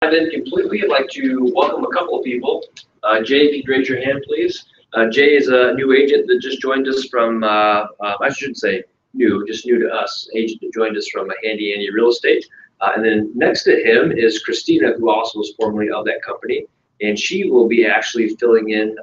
Dive in completely, I'd like to welcome a couple of people. Jay, if you'd raise your hand, please. Jay is a new agent that just joined us from, I shouldn't say new, just new to us, agent that joined us from Handy Andy Real Estate. And then next to him is Christina, who also was formerly of that company, and she will be actually filling in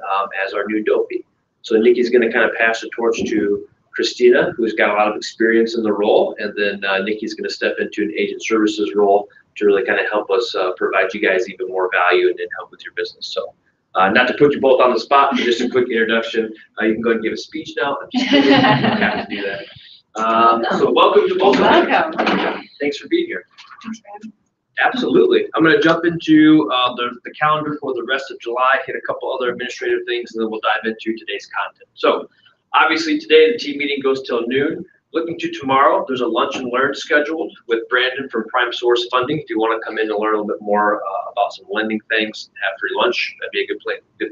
as our new Dopey. So Nikki's going to kind of pass the torch to Christina, who's got a lot of experience in the role, and then Nikki's going to step into an agent services role to really kind of help us provide you guys even more value and help with your business. So not to put you both on the spot, but just a quick introduction. You can go ahead and give a speech now. I'm just kidding. I'm happy to do that. So welcome to both of you. Welcome. Thanks for being here. Absolutely. I'm going to jump into the calendar for the rest of July, hit a couple other administrative things, and then we'll dive into today's content. So obviously today the team meeting goes till noon. Looking to tomorrow, there's a lunch and learn scheduled with Brandon from Prime Source Funding. If you want to come in and learn a little bit more about some lending things, have free lunch, that'd be a good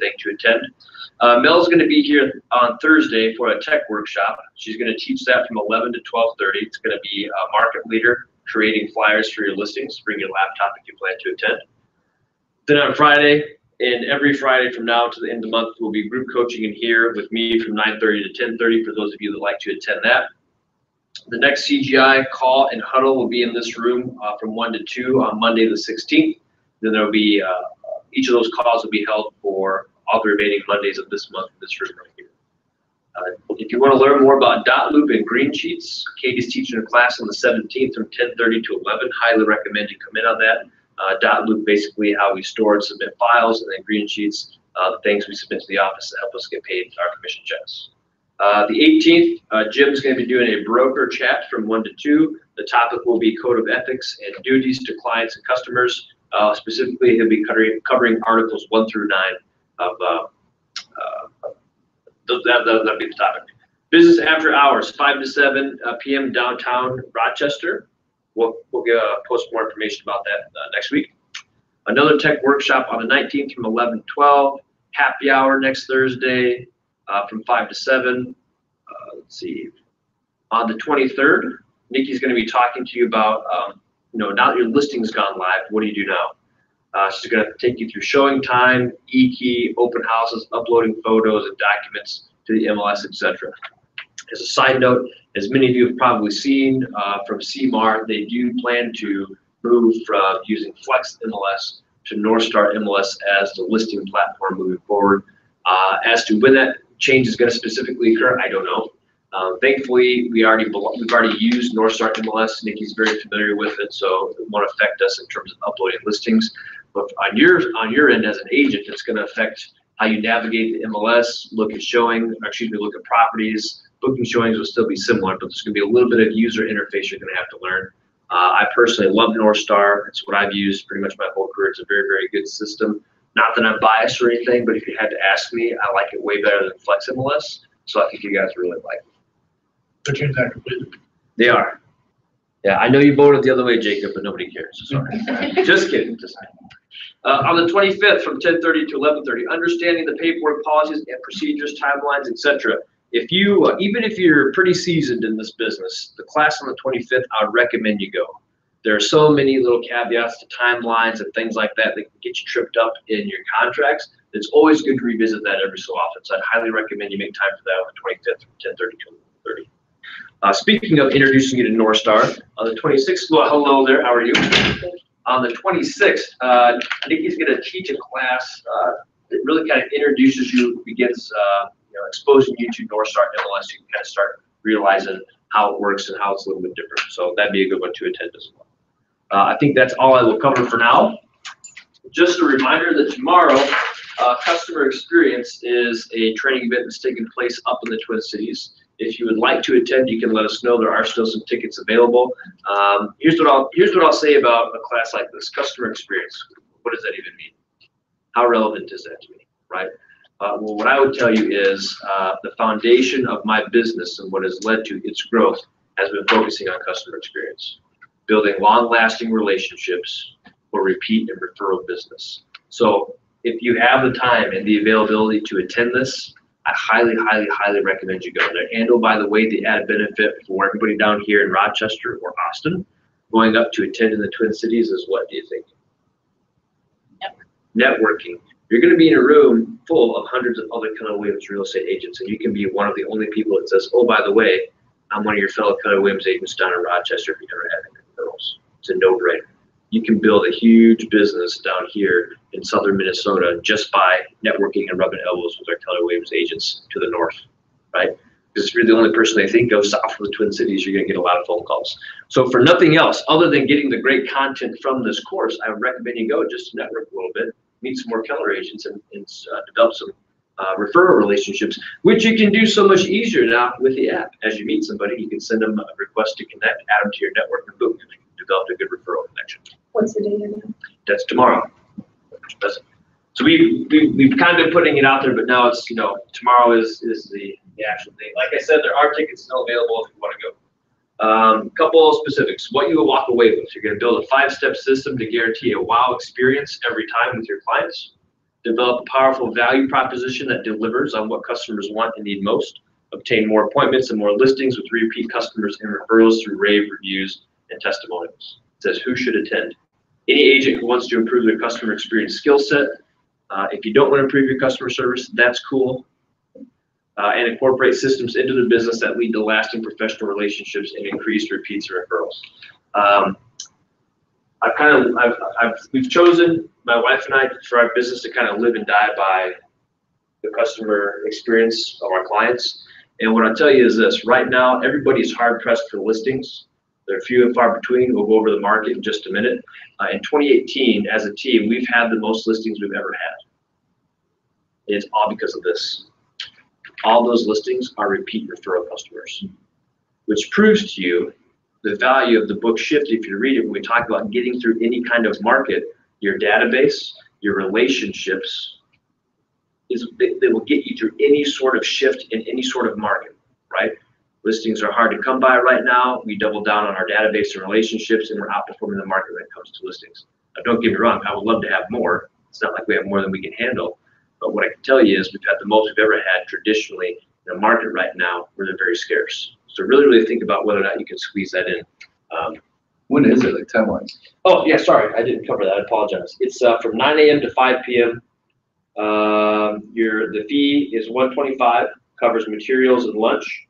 thing to attend. Mel's going to be here on Thursday for a tech workshop. She's going to teach that from 11 to 12:30. It's going to be a market leader creating flyers for your listings. Bring your laptop if you plan to attend. Then on Friday, and every Friday from now to the end of the month, we'll be group coaching in here with me from 9:30 to 10:30 for those of you that like to attend that. The next CGI call and huddle will be in this room from 1 to 2 on Monday the 16th. Then there will be, each of those calls will be held for all the remaining Mondays of this month in this room right here. If you want to learn more about dotloop and green sheets, Katie's teaching a class on the 17th from 10:30 to 11. Highly recommend you come in on that. Dotloop, basically how we store and submit files, and then green sheets, the things we submit to the office to help us get paid our commission checks. The 18th, Jim's going to be doing a broker chat from 1 to 2. The topic will be code of ethics and duties to clients and customers. Specifically, he'll be covering articles 1 through 9 of that'll be the topic. Business after hours, 5 to 7 p.m. downtown Rochester. We'll post more information about that next week. Another tech workshop on the 19th from 11 to 12. Happy hour next Thursday. From 5 to 7. Let's see. On the 23rd, Nikki's going to be talking to you about, now that your listing's gone live, what do you do now? She's going to take you through showing time, e-key, open houses, uploading photos and documents to the MLS, etc. As a side note, as many of you have probably seen from CMAR, they do plan to move from using Flex MLS to Northstar MLS as the listing platform moving forward. As to when that change is going to specifically occur, I don't know. Thankfully, we've already used Northstar MLS. Nikki's very familiar with it, so it won't affect us in terms of uploading listings. But on your end as an agent, it's going to affect how you navigate the MLS, look at properties. Booking showings will still be similar, but there's going to be a little bit of user interface you're going to have to learn. I personally love Northstar. It's what I've used pretty much my whole career. It's a very, very good system. Not that I'm biased or anything, but if you had to ask me, I like it way better than Flex MLS. So I think you guys really like it. They're changing that completely. They are. Yeah, I know you voted the other way, Jacob, but nobody cares. Sorry. Just kidding. Just kidding. On the 25th from 10:30 to 11:30, understanding the paperwork, policies and procedures, timelines, etc. If you, even if you're pretty seasoned in this business, the class on the 25th, I would recommend you go. There are so many little caveats to timelines and things like that that can get you tripped up in your contracts. It's always good to revisit that every so often. So I'd highly recommend you make time for that on the 25th from 10:30 to 11:30. Speaking of introducing you to Northstar, on the 26th, well, hello there, how are you? On the 26th, Nikki's going to teach a class that really kind of introduces you, begins exposing you to Northstar MLS. So you can kind of start realizing how it works and how it's a little bit different. So that'd be a good one to attend as well. I think that's all I will cover for now. Just a reminder that tomorrow, Customer Experience is a training event that's taking place up in the Twin Cities. If you would like to attend, you can let us know. There are still some tickets available. Here's what I'll say about a class like this: Customer Experience. What does that even mean? How relevant is that to me, right? Well, what I would tell you is the foundation of my business and what has led to its growth has been focusing on customer experience, building long-lasting relationships for repeat and referral business. So if you have the time and the availability to attend this, I highly, highly, highly recommend you go there. And oh, by the way, the added benefit for everybody down here in Rochester or Austin, going up to attend in the Twin Cities is what do you think? networking. You're going to be in a room full of hundreds of other Keller Williams real estate agents, and you can be one of the only people that says, oh, by the way, I'm one of your fellow Keller Williams agents down in Rochester if you ever have any referrals. It's a no-brainer. You can build a huge business down here in southern Minnesota just by networking and rubbing elbows with our Keller Williams agents to the north, right? Because if you're the only person they think of south of the Twin Cities, you're going to get a lot of phone calls. So for nothing else, other than getting the great content from this course, I would recommend you go just to network a little bit, meet some more Keller agents, and develop some referral relationships, which you can do so much easier now with the app. As you meet somebody, you can send them a request to connect, add them to your network, and boom, you've developed a good referral connection. What's the date again? That's tomorrow. So we've kind of been putting it out there, but now it's, tomorrow is the actual date. Like I said, there are tickets still available if you want to go. Couple of specifics. What you will walk away with. You're going to build a 5-step system to guarantee a wow experience every time with your clients. Develop a powerful value proposition that delivers on what customers want and need most. Obtain more appointments and more listings with repeat customers and referrals through rave reviews and testimonials. It says who should attend. Any agent who wants to improve their customer experience skill set. If you don't want to improve your customer service, that's cool. And incorporate systems into the business that lead to lasting professional relationships and increased repeats and referrals. We've chosen, my wife and I, for our business to kind of live and die by the customer experience of our clients. And what I'll tell you is this: right now, everybody's hard pressed for listings. They're few and far between. We'll go over the market in just a minute. In 2018, as a team, we've had the most listings we've ever had. It's all because of this. All those listings are repeat referral customers, which proves to you the value of the book Shift. If you read it, when we talk about getting through any kind of market, your database, your relationships, they will get you through any sort of shift in any sort of market, right? Listings are hard to come by right now. We double down on our database and relationships, and we're outperforming the market when it comes to listings. Now, don't get me wrong, I would love to have more. It's not like we have more than we can handle. But what I can tell you is we've had the most we've ever had traditionally in the market right now where they're very scarce. So really think about whether or not you can squeeze that in. When is it, like time-wise? Oh, yeah, sorry, I didn't cover that. I apologize. It's from 9 a.m. to 5 p.m. The fee is $125, covers materials and lunch,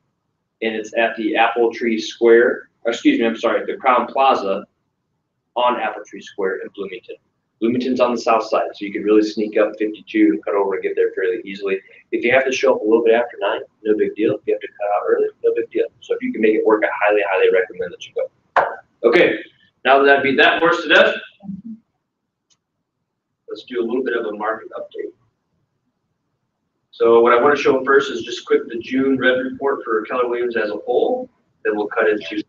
and it's at the Apple Tree Square, the Crown Plaza on Apple Tree Square in Bloomington. Bloomington's on the south side, so you can really sneak up 52 and cut over and get there fairly easily. If you have to show up a little bit after 9, no big deal. If you have to cut out early, no big deal. So if you can make it work, I highly, highly recommend that you go. Okay, now that I beat that horse to death, let's do a little bit of a market update. So what I want to show first is just quick the June Red Report for Keller Williams as a whole. Then we'll cut into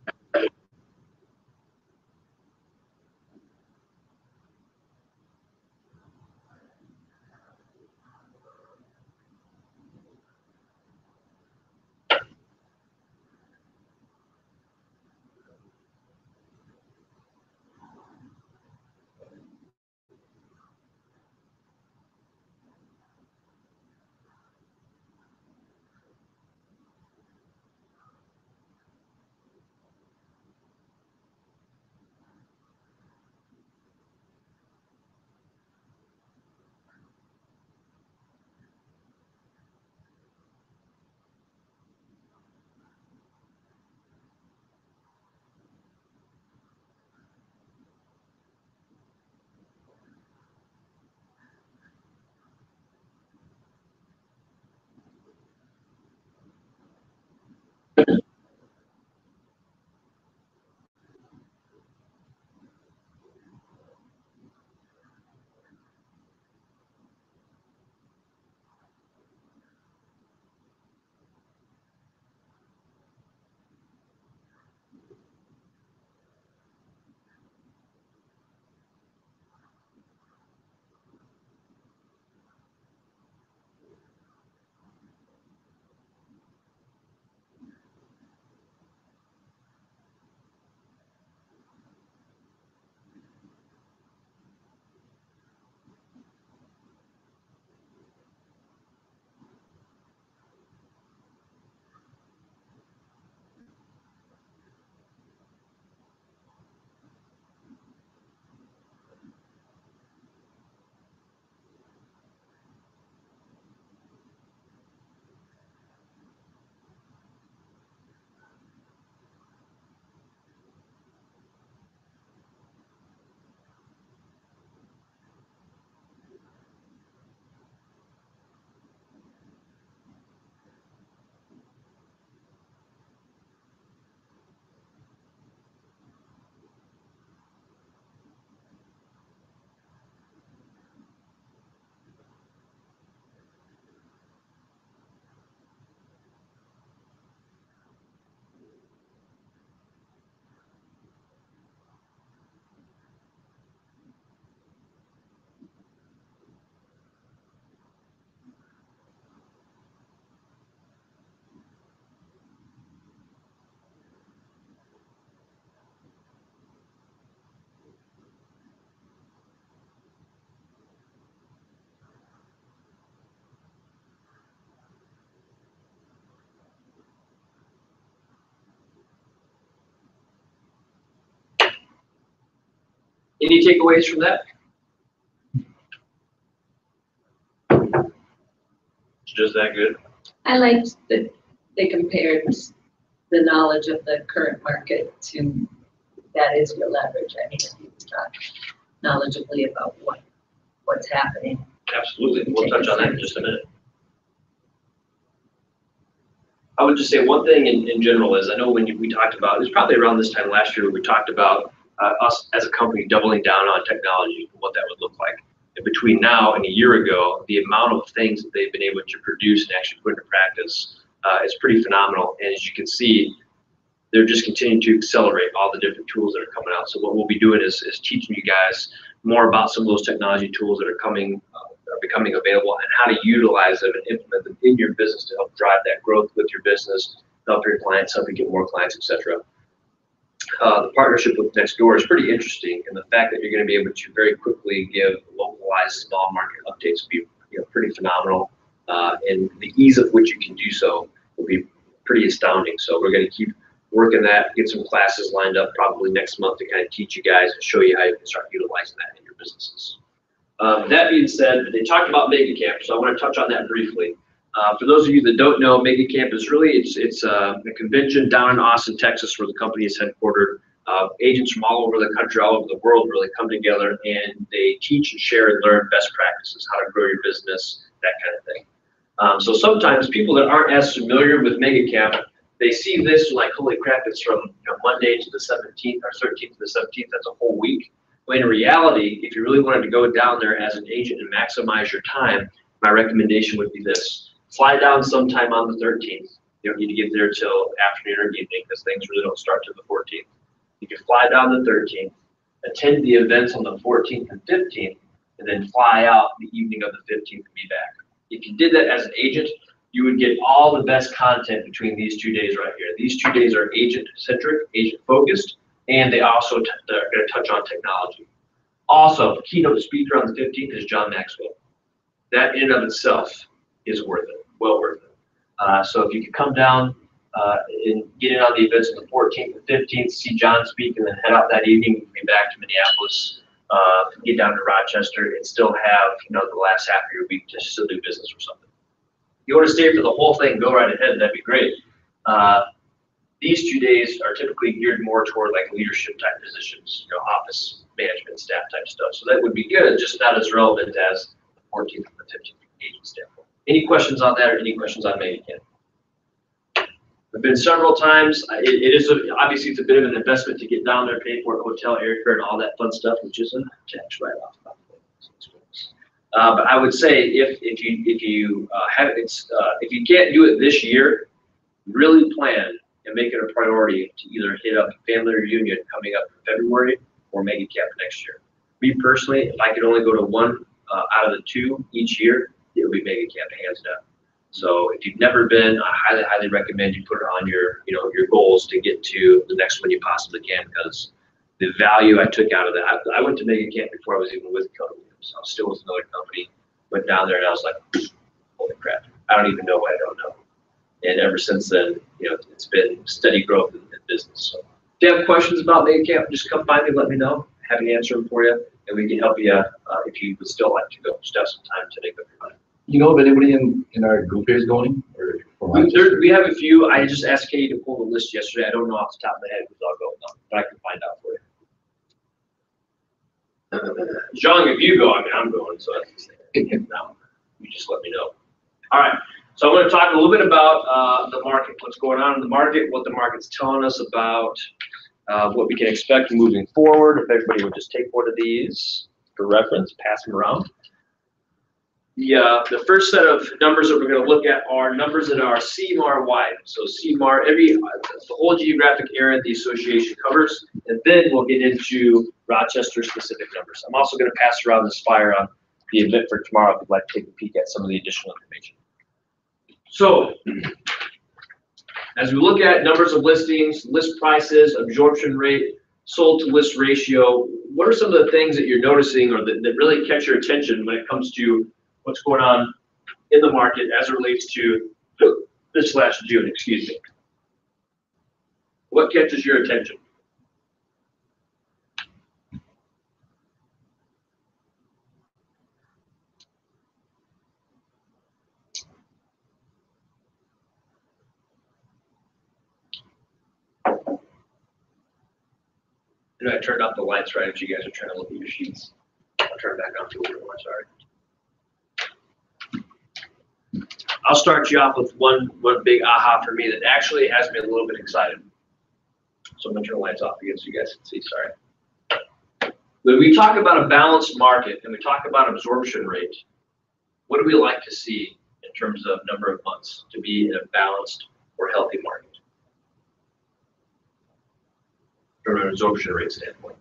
Any takeaways from that? It's just that good. I liked that they compared the knowledge of the current market to, that is your leverage. I mean, if you talk knowledgeably about what's happening. Absolutely. We'll touch on that in just a minute. I would just say one thing in general is, I know when we talked about, it was probably around this time last year, we talked about us as a company doubling down on technology and what that would look like. And between now and a year ago, the amount of things that they've been able to produce and actually put into practice is pretty phenomenal. And as you can see, they're just continuing to accelerate all the different tools that are coming out. So what we'll be doing is teaching you guys more about some of those technology tools that are becoming available, and how to utilize them and implement them in your business to help drive that growth with your business, help your clients, help you get more clients, etc. The partnership with Nextdoor is pretty interesting, and the fact that you're going to be able to very quickly give localized small market updates will be pretty phenomenal, and the ease of which you can do so will be pretty astounding. So we're going to keep working that, get some classes lined up probably next month to kind of teach you guys and show you how you can start utilizing that in your businesses. That being said, they talked about MegaCamp, so I want to touch on that briefly. For those of you that don't know, MegaCamp is really, it's a convention down in Austin, Texas, where the company is headquartered. Agents from all over the country, all over the world really come together, and they teach and share and learn best practices, how to grow your business, that kind of thing. So sometimes people that aren't as familiar with MegaCamp, they see this like, holy crap, it's from Monday to the 17th or 13th to the 17th, that's a whole week. When in reality, if you really wanted to go down there as an agent and maximize your time, my recommendation would be this. Fly down sometime on the 13th. You don't need to get there till afternoon or evening, because things really don't start till the 14th. You can fly down the 13th, attend the events on the 14th and 15th, and then fly out the evening of the 15th and be back. If you did that as an agent, you would get all the best content between these 2 days right here. These 2 days are agent-centric, agent-focused, and they also they're going to touch on technology. Also, the keynote speaker on the 15th is John Maxwell. That in and of itself is worth it, well worth it. So if you could come down and get in on the events on the 14th and 15th, see John speak, and then head out that evening, be back to Minneapolis, get down to Rochester, and still have the last half of your week to still do business or something. If you want to stay for the whole thing, go right ahead, that'd be great. These 2 days are typically geared more toward like leadership type positions, office management, staff type stuff. So that would be good, just not as relevant as the 14th and the 15th agent standpoint. Any questions on that, or any questions on MegaCamp? I've been several times. It is obviously it's a bit of an investment to get down there, pay for it, hotel, airfare, and all that fun stuff, which is a tax write-off. But I would say if you can't do it this year, really plan and make it a priority to either hit up Family Reunion coming up in February or MegaCamp next year. Me personally, if I could only go to one out of the two each year, it would be MegaCamp, hands down. So if you've never been, I highly, highly recommend you put it on your goals to get to the next one you possibly can, because the value I took out of that, I went to MegaCamp before I was even with Keller Williams. I was still with another company, went down there and I was like, holy crap, I don't even know what I don't know. And ever since then, it's been steady growth in business. So if you have questions about MegaCamp, just come find me, let me know. Happy to answer them for you, and we can help you if you would still like to go. Just have some time to make up your mind. You know if anybody in our group here is going? Or We have a few. I just asked Katie to pull the list yesterday. I don't know off the top of my head who's all going on, but I can find out for you. John, if you go, I mean, I'm going, so that's the thing. No, you just let me know. All right. So I'm going to talk a little bit about the market, what's going on in the market, what the market's telling us about what we can expect moving forward. If everybody would just take one of these for reference, pass them around. The first set of numbers that we're going to look at are numbers that are CMAR wide. So CMAR, the whole geographic area the association covers, and then we'll get into Rochester specific numbers. I'm also going to pass around this flyer on the event for tomorrow if you'd like to take a peek at some of the additional information. So, as we look at numbers of listings, list prices, absorption rate, sold to list ratio, what are some of the things that you're noticing or that really catch your attention when it comes to what's going on in the market as it relates to this last June, excuse me? What catches your attention? And I turned off the lights right as you guys are trying to look at your sheets. I'll turn it back on to a little more, sorry. I'll start you off with one big aha for me that actually has me a little bit excited. So I'm gonna turn the lights off again so you guys can see, sorry. When we talk about a balanced market and we talk about absorption rate, what do we like to see in terms of number of months to be in a balanced or healthy market? From an absorption rate standpoint.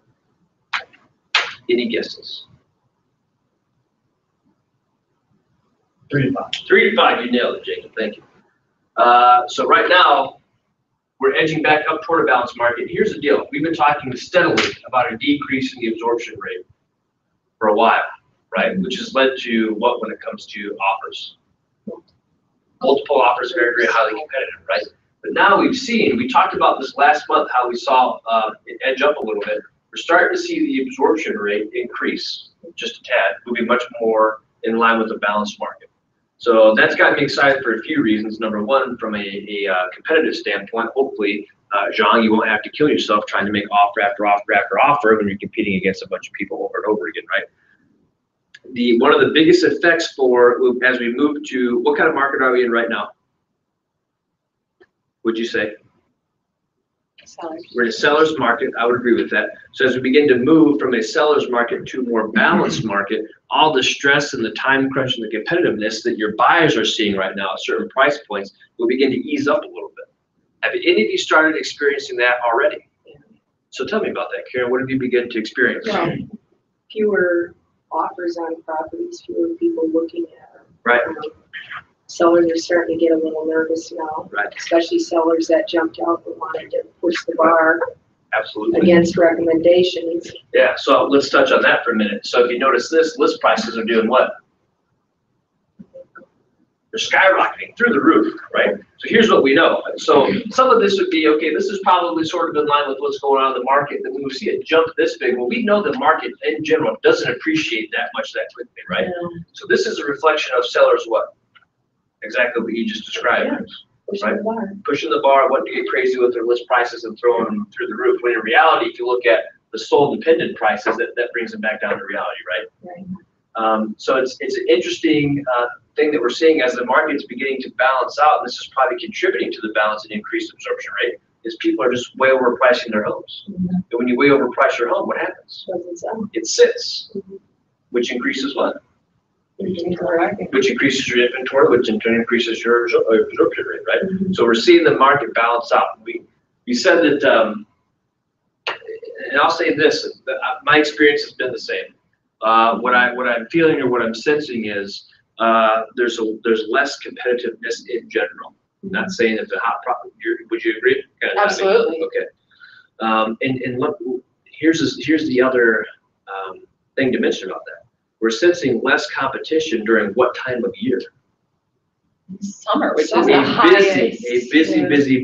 Any guesses? 3 to 5. 3 to 5, you nailed it, Jacob, thank you. So right now, we're edging back up toward a balanced market. Here's the deal. We've been talking steadily about a decrease in the absorption rate for a while, right? Which has led to what when it comes to offers? Multiple offers, very, very highly competitive, right? But now we've seen, we talked about this last month, how we saw it edge up a little bit. We're starting to see the absorption rate increase just a tad, moving much more in line with the balanced market. So that's got me excited for a few reasons. Number one, from a competitive standpoint, hopefully, Jean, you won't have to kill yourself trying to make offer after offer after offer when you're competing against a bunch of people over and over again, right? One of the biggest effects as we move to, what kind of market are we in right now? Would you say? Sellers. We're in a seller's market. I would agree with that. So as we begin to move from a seller's market to a more balanced market, all the stress and the time crunch and the competitiveness that your buyers are seeing right now at certain price points will begin to ease up a little bit. Have any of you started experiencing that already? So tell me about that, Karen. What have you begun to experience? Well, fewer offers on properties, fewer people looking at them. Right. Sellers are starting to get a little nervous now, Right. especially sellers that jumped out and wanted to push the bar Absolutely. against recommendations. Yeah, so let's touch on that for a minute. So if you notice this, list prices are doing what? They're skyrocketing through the roof, right? So here's what we know. So some of this would be, okay, this is probably sort of in line with what's going on in the market. That when we see it jump this big, well, we know the market in general doesn't appreciate that much that quickly, right? So this is a reflection of sellers what? Exactly what you just described. Yeah. Pushing Right. the bar. Pushing the bar, wanting to get crazy with their list prices and throwing them through the roof. When in reality, if you look at the sold dependent prices, that brings them back down to reality, right? Right. So it's an interesting thing that we're seeing as the market's beginning to balance out, and this is probably contributing to the balance and increased absorption rate, is people are just way overpricing their homes. Mhm. And when you way overprice your home, what happens? Doesn't sound. It sits, Mhm. which increases what? Correct. Which increases your inventory, which in turn increases your absorption rate, right? Mhm. So we're seeing the market balance out. We said that, and I'll say this, my experience has been the same. What I'm feeling or what I'm sensing is there's less competitiveness in general. I'm not saying it's a hot problem. Would you agree? Kind of Absolutely. Okay. And look, here's the other thing to mention about that. We're sensing less competition during what time of year? Summer, which is A the highest.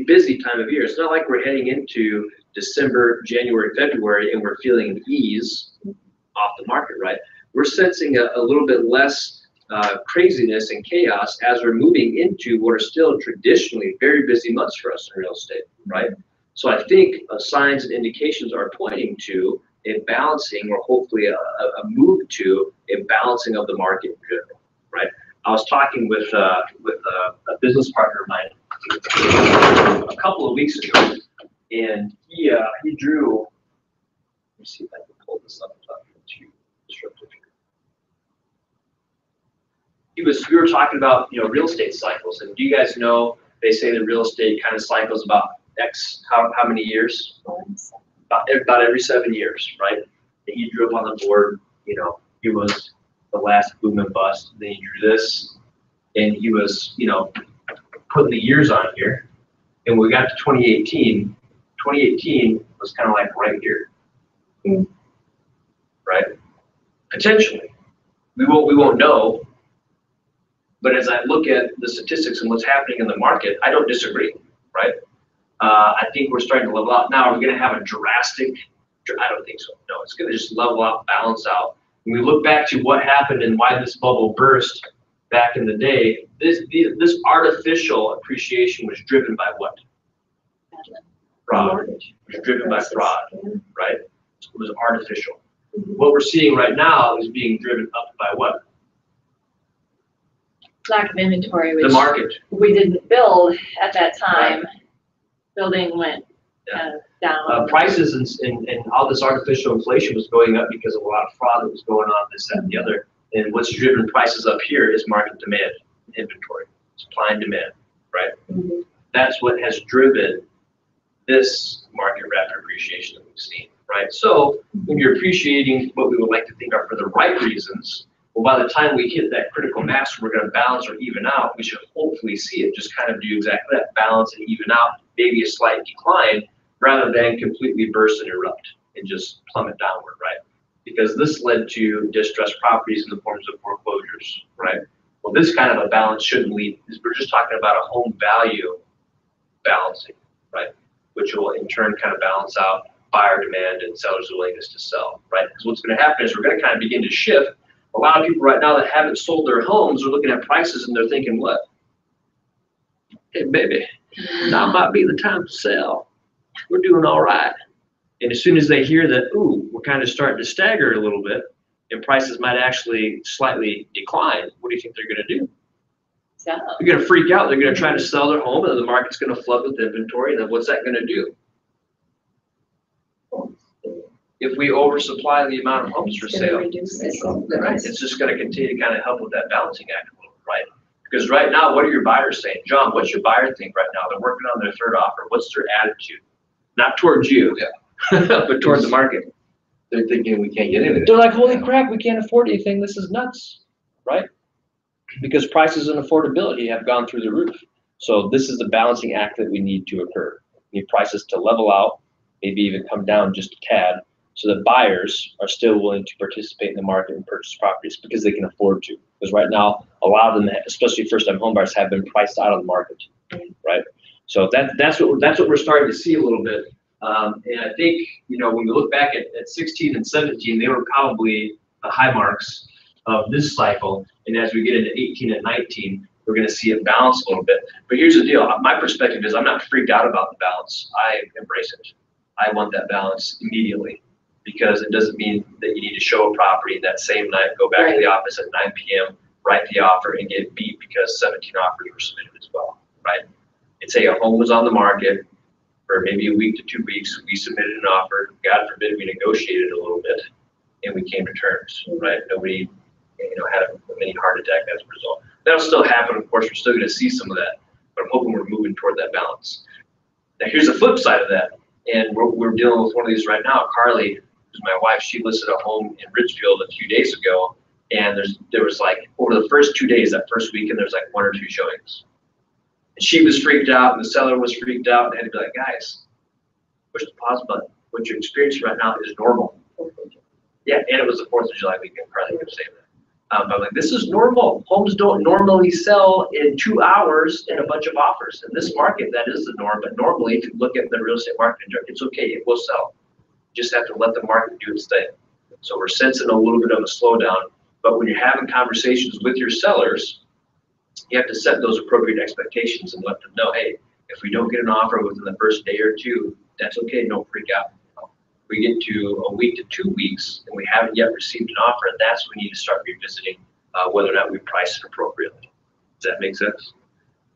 busy time of year. It's not like we're heading into December, January, February, and we're feeling an ease off the market, right? We're sensing a little bit less craziness and chaos as we're moving into what are still traditionally very busy months for us in real estate, right? So I think signs and indications are pointing to a balancing or hopefully a move to a balancing of the market in general, right? I was talking with a business partner of mine a couple of weeks ago, and he drew. Let me see if I can pull this up. We were talking about real estate cycles, and do you guys know they say that real estate kind of cycles about X how many years? About every 7 years, right? And he drew up on the board, he was the last boom and bust. Then he drew this, and he was, putting the years on here. And when we got to 2018, 2018 was kind of like right here, right? Potentially, we won't know. But as I look at the statistics and what's happening in the market, I don't disagree, right? I think we're starting to level out. Now, are we going to have a drastic? I don't think so. No, it's going to just level out, balance out. When we look back to what happened and why this bubble burst back in the day, this artificial appreciation was driven by what? Fraud. It was driven by fraud, right? was artificial. What we're seeing right now is being driven up by what? Lack of inventory, The which market. we didn't build at that time. Building went kind of down. Prices and all this artificial inflation was going up because of a lot of fraud that was going on, this, that, and the other. And what's driven prices up here is market demand, inventory, supply and demand, right? Mm-hmm. That's what has driven this market rapid appreciation that we've seen, right? So when you're appreciating what we would like to think are for the right reasons, well, by the time we hit that critical mass, we're going to balance or even out. We should hopefully see it just kind of do exactly that, balance and even out, maybe a slight decline, rather than completely burst and erupt and just plummet downward, right? Because this led to distressed properties in the forms of foreclosures, right? Well, this kind of a balance shouldn't lead, we're just talking about a home value balancing, right? Which will in turn kind of balance out buyer demand and seller's willingness to sell, right? Because what's going to happen is we're going to kind of begin to shift. A lot of people right now that haven't sold their homes are looking at prices and they're thinking, what? Hey, baby, now might be the time to sell. We're doing all right. And as soon as they hear that, ooh, we're kind of starting to stagger a little bit and prices might actually slightly decline, what do you think they're going to do? So, They're going to freak out. They're going to try to sell their home and then the market's going to flood with inventory. And then what's that going to do? If we oversupply the amount of homes for It's gonna sale, reduce it. right, it's just going to continue to kind of help with that balancing act a little, right? Because right now, what are your buyers saying? John, what's your buyer think right now? They're working on their third offer. What's their attitude? Not towards you, but towards the market. They're thinking we can't get anything. They're like, holy crap, we can't afford anything. This is nuts, right? Because prices and affordability have gone through the roof. So this is the balancing act that we need to occur. We need prices to level out, maybe even come down just a tad, so that buyers are still willing to participate in the market and purchase properties because they can afford to. Because right now, a lot of them, especially first-time home buyers, have been priced out of the market, right? So that's what we're starting to see a little bit. And I think, you know, when we look back at 16 and 17, they were probably the high marks of this cycle. And as we get into 18 and 19, we're going to see it balance a little bit. But here's the deal. My perspective is I'm not freaked out about the balance. I embrace it. I want that balance immediately, because it doesn't mean that you need to show a property that same night, go back to the office at 9 p.m., write the offer, and get beat because 17 offers were submitted as well, right? And say a home was on the market for maybe a week to 2 weeks, we submitted an offer, God forbid we negotiated a little bit, and we came to terms, right? Nobody, had many heart attack as a result. That'll still happen, of course, we're still gonna see some of that, but I'm hoping we're moving toward that balance. Now here's the flip side of that, and we're dealing with one of these right now. Carly, who's my wife, she listed a home in Ridgefield a few days ago, and there was like, over the first 2 days, that first weekend, there was like 1 or 2 showings. And she was freaked out, and the seller was freaked out, and had to be like, guys, push the pause button. What you're experiencing right now is normal. Yeah, and it was the 4th of July weekend, Carly could say that. But I'm like, this is normal. Homes don't normally sell in 2 hours in a bunch of offers. In this market, that is the norm, but normally, if you look at the real estate market, it's okay, it will sell. You just have to let the market do its thing. So we're sensing a little bit of a slowdown, but when you're having conversations with your sellers, you have to set those appropriate expectations and let them know, hey, if we don't get an offer within the first day or 2, that's okay, don't freak out. We get to a week to 2 weeks and we haven't yet received an offer, and that's when we need to start revisiting whether or not we price it appropriately. Does that make sense?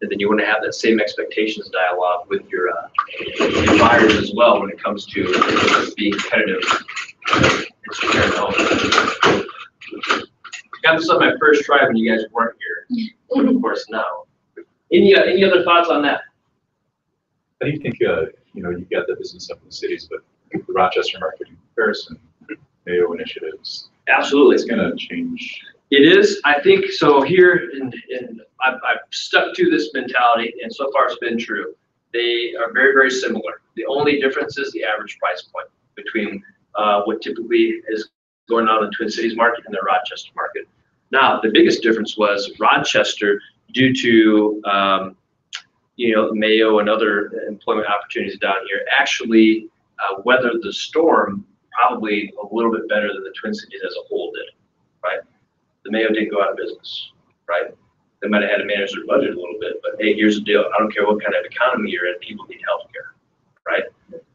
And then you want to have that same expectations dialogue with your buyers as well when it comes to being competitive and securing homes. Got this on my first try when you guys weren't here, but of course now. Any other thoughts on that? How do you think, you've got the business up in the cities, but the Rochester market in comparison, Mayo initiatives, Absolutely. it's going to change. It is, I think, so here, I've stuck to this mentality, and so far it's been true. They are very, very similar. The only difference is the average price point between what typically is going on in the Twin Cities market and the Rochester market. Now, the biggest difference was Rochester, due to Mayo and other employment opportunities down here, actually weathered the storm probably a little bit better than the Twin Cities as a whole did, right? The Mayo didn't go out of business, right? They might have had to manage their budget a little bit, but hey, here's the deal. I don't care what kind of economy you're in, people need health care, right?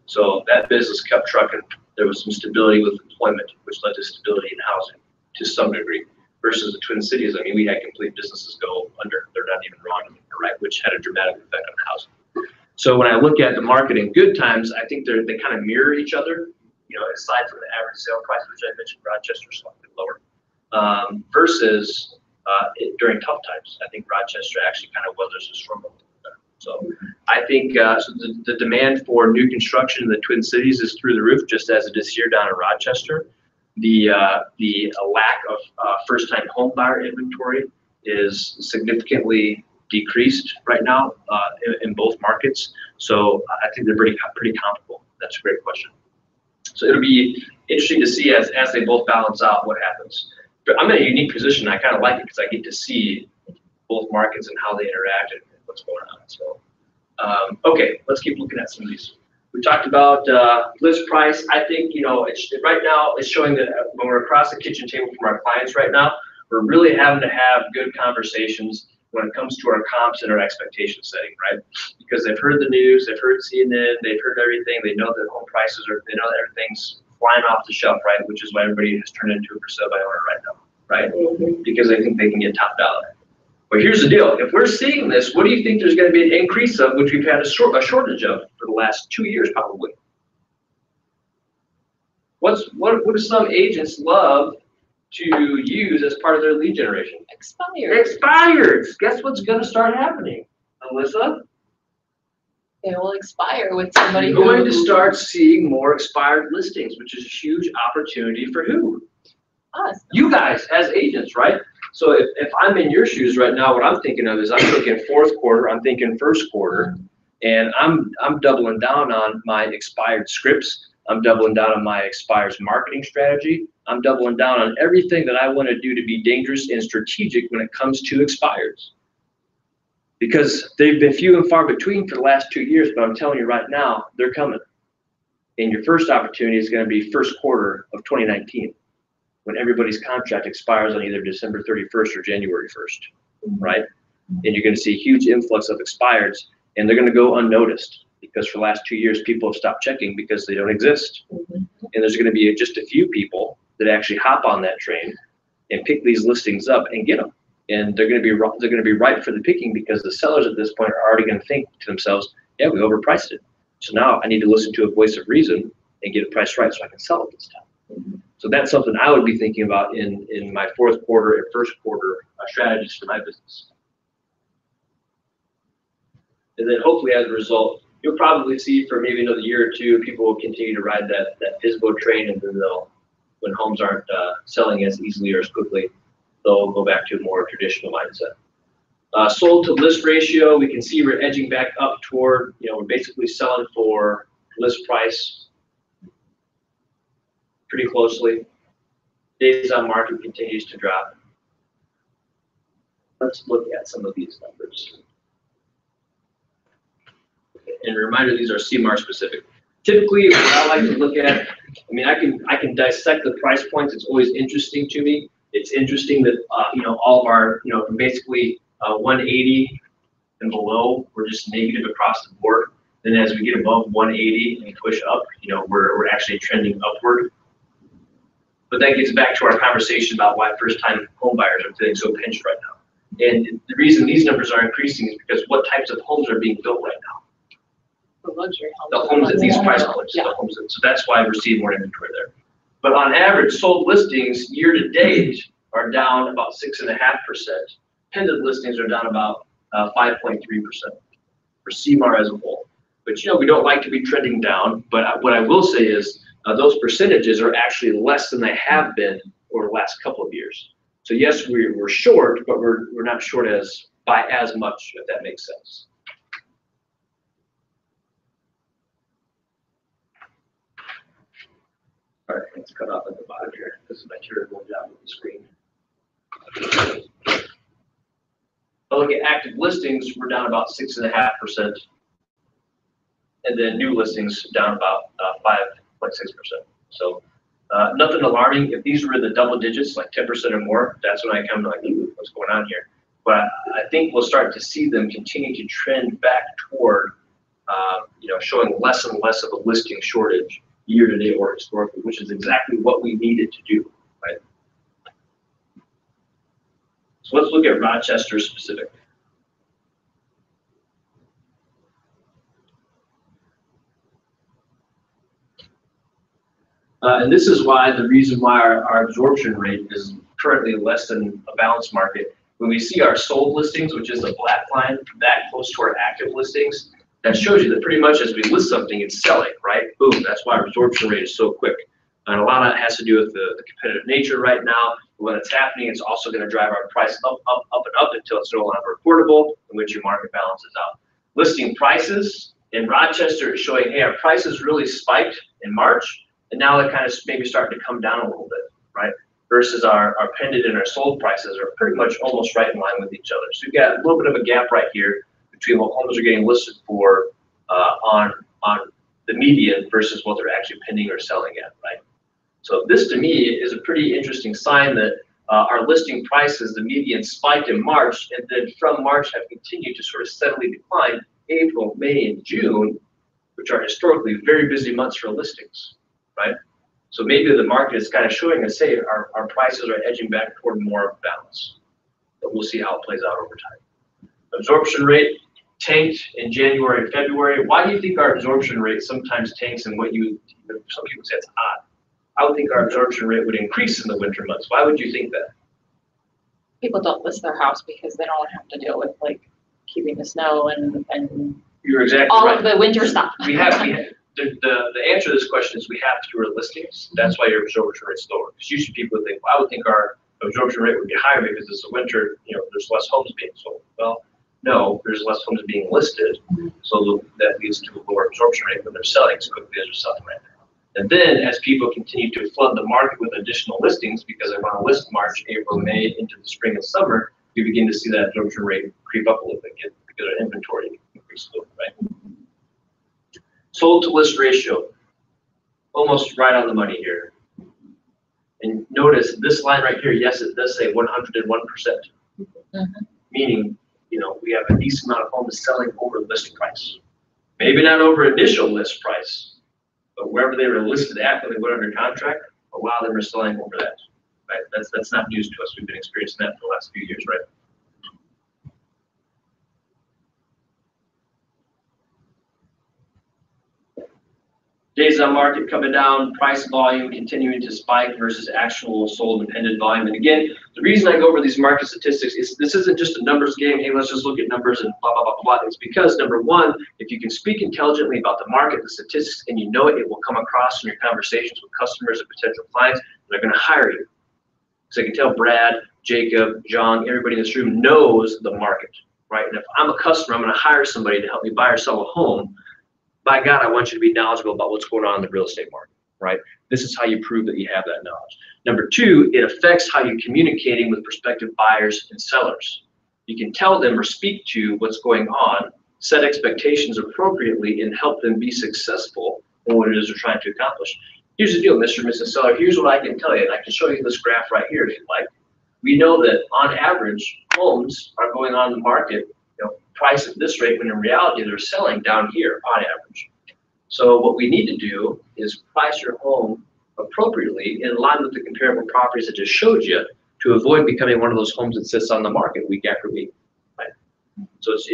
So that business kept trucking. There was some stability with employment, which led to stability in housing to some degree. Versus the Twin Cities, I mean, we had complete businesses go under. They're not even wrong anymore, right? Which had a dramatic effect on housing. So when I look at the market in good times, I think they kind of mirror each other. You know, aside from the average sale price, which I mentioned, Rochester slightly lower, versus during tough times. I think Rochester actually kind of weathers the storm a little better. So I think so the demand for new construction in the Twin Cities is through the roof, just as it is here down in Rochester. The lack of first-time home buyer inventory is significantly decreased right now in both markets. So I think they're pretty comparable. That's a great question. So it'll be interesting to see as they both balance out what happens. But I'm in a unique position. I kind of like it because I get to see both markets and how they interact and what's going on. So, okay, let's keep looking at some of these. We talked about list price. I think, you know, right now it's showing that when we're across the kitchen table from our clients right now, we're really having to have good conversations when it comes to our comps and our expectation setting, right? Because they've heard the news, they've heard CNN, they've heard everything. They know that home prices they know that everything's flying off the shelf, right? Which is why everybody has turned into a for sale by owner right now, right? Because they think they can get top dollar. But here's the deal. If we're seeing this, what do you think there's going to be an increase of, which we've had a shortage of for the last 2 years probably? What do some agents love to use as part of their lead generation? Expired. Guess what's going to start happening, Alyssa? It will expire with somebody You're going to start seeing more expired listings, which is a huge opportunity for who? us. You guys as agents, right? So if I'm in your shoes right now, what I'm thinking of is I'm thinking fourth quarter, I'm thinking first quarter, and I'm doubling down on my expired scripts. I'm doubling down on my expires marketing strategy. I'm doubling down on everything that I want to do to be dangerous and strategic when it comes to expireds. Because they've been few and far between for the last 2 years, but I'm telling you right now, they're coming. And your first opportunity is going to be first quarter of 2019, when everybody's contract expires on either December 31st or January 1st, right? And you're going to see a huge influx of expireds, and they're going to go unnoticed because for the last 2 years, people have stopped checking because they don't exist. And there's going to be just a few people that actually hop on that train and pick these listings up and get them. And they're going to be ripe for the picking because the sellers at this point are already going to think to themselves, yeah, we overpriced it. So now I need to listen to a voice of reason and get it priced right so I can sell it this time. So that's something I would be thinking about in my fourth quarter and first quarter strategies for my business. And then hopefully as a result, you'll probably see for maybe another year or two, people will continue to ride that FSBO train, and then when homes aren't selling as easily or as quickly, they'll go back to a more traditional mindset. Sold to list ratio, we can see we're edging back up toward, we're basically selling for list price pretty closely. Days on market continues to drop. Let's look at some of these numbers. And a reminder, these are CMAR specific. Typically, what I like to look at, I can dissect the price points. It's always interesting to me. It's interesting that all of our, from basically 180 and below, we're just negative across the board. Then as we get above 180 and push up, we're actually trending upward. But that gets back to our conversation about why first-time home buyers are feeling so pinched right now. And the reason these numbers are increasing is because what types of homes are being built right now? The luxury homes. The homes at these price points. Yeah. So that's why we're seeing more inventory there. But on average, sold listings year to date are down about 6.5%. Pending listings are down about 5.3% for CMAR as a whole. But we don't like to be trending down. But what I will say is those percentages are actually less than they have been over the last couple of years. So yes, we're short, but we're not short by as much, if that makes sense. All right, let's cut off at the bottom here. This is my terrible job with the screen. But look at active listings, we're down about 6.5%. And then new listings down about 5.6%. So nothing alarming. If these were in the double digits, like 10% or more, that's when I come to like, what's going on here? But I think we'll start to see them continue to trend back toward showing less and less of a listing shortage year to date or historically, which is exactly what we needed to do, right? So let's look at Rochester specific. And this is why the reason why our absorption rate is currently less than a balanced market. When we see our sold listings, which is the black line, that close to our active listings, that shows you that pretty much as we list something, it's selling, right? Boom, that's why our absorption rate is so quick. And a lot of that has to do with the competitive nature right now. When it's happening, it's also going to drive our price up, up, up, and up until it's no longer affordable, in which your market balances out. Listing prices in Rochester is showing, hey, our prices really spiked in March, and now they're kind of maybe starting to come down a little bit, right? Versus our pendant and our sold prices are pretty much almost right in line with each other. So you've got a little bit of a gap right here between what homes are getting listed for on the median versus what they're actually pending or selling at, right? So this to me is a pretty interesting sign that our listing prices, the median spiked in March, and then from March have continued to sort of steadily decline. April, May, and June, which are historically very busy months for listings, right? So maybe the market is kind of showing us, hey, our prices are edging back toward more balance. But we'll see how it plays out over time. Absorption rate tanked in January and February. Why do you think our absorption rate sometimes tanks and some people say it's odd? I would think our absorption rate would increase in the winter months. Why would you think that? People don't list their house because they don't have to deal with like keeping the snow and You're exactly all right. of the winter stuff. The answer to this question is we have fewer listings. That's why your absorption rate is lower. Because usually people would think, well, I would think our absorption rate would be higher because it's the winter, there's less homes being sold. Well, no, there's less homes being listed. So that leads to a lower absorption rate when they're selling as quickly as they're selling right now. And then as people continue to flood the market with additional listings because they want to list March, April, May into the spring and summer, you begin to see that absorption rate creep up a little bit because our inventory increases a little bit, right? Sold to list ratio, almost right on the money here. And notice this line right here, yes, it does say 101%, meaning, we have a decent amount of homes selling over list price. Maybe not over initial list price, but wherever they were listed at when they went under contract, a lot of them are selling over that, right? That's not news to us. We've been experiencing that for the last few years, right? Days on market coming down, price volume continuing to spike versus actual sold and pending volume. And again, the reason I go over these market statistics is this isn't just a numbers game. Hey, let's just look at numbers and blah, blah, blah, blah. It's because number one, if you can speak intelligently about the market, the statistics, and you know it will come across in your conversations with customers and potential clients, they're going to hire you. So I can tell Brad, Jacob, John, everybody in this room knows the market, right? And if I'm a customer, I'm going to hire somebody to help me buy or sell a home. By God, I want you to be knowledgeable about what's going on in the real estate market, right? This is how you prove that you have that knowledge. Number two, it affects how you're communicating with prospective buyers and sellers. You can tell them or speak to what's going on, set expectations appropriately, and help them be successful in what it is they're trying to accomplish. Here's the deal, Mr. and Mrs. Seller. Here's what I can tell you, and I can show you this graph right here if you'd like. We know that on average, homes are going on the market price at this rate when in reality they're selling down here on average. So what we need to do is price your home appropriately in line with the comparable properties I just showed you to avoid becoming one of those homes that sits on the market week after week. Right? So it's